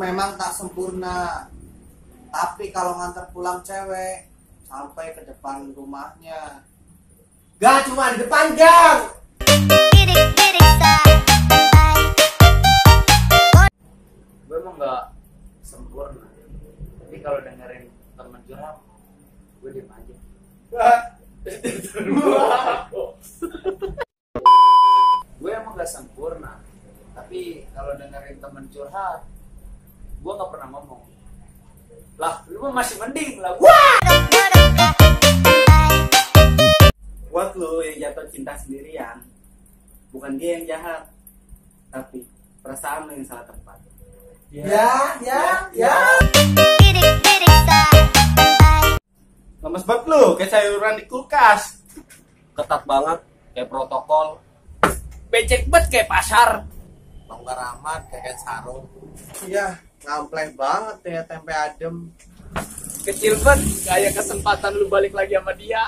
memang tak sempurna, tapi kalau ngantar pulang cewek sampai ke depan rumahnya. Gak cuma di depan gang. Gue emang gak sempurna, tapi kalau dengerin temen curhat, gue diem aja. Gue emang gak sempurna, tapi kalau dengerin temen curhat, gue gak pernah ngomong. Lah, lu masih mending lah. Wah! Buat lo yang jatuh cinta sendirian, bukan dia yang jahat, tapi perasaan lo yang salah tempat. Ya. Lemes banget lo, kayak sayuran di kulkas. Ketat banget, kayak protokol. Becek banget kayak pasar. Longgar amat kayak sarung. Iya, ngampleng banget ya tempe adem. Kecil banget, kayak kesempatan lu balik lagi sama dia.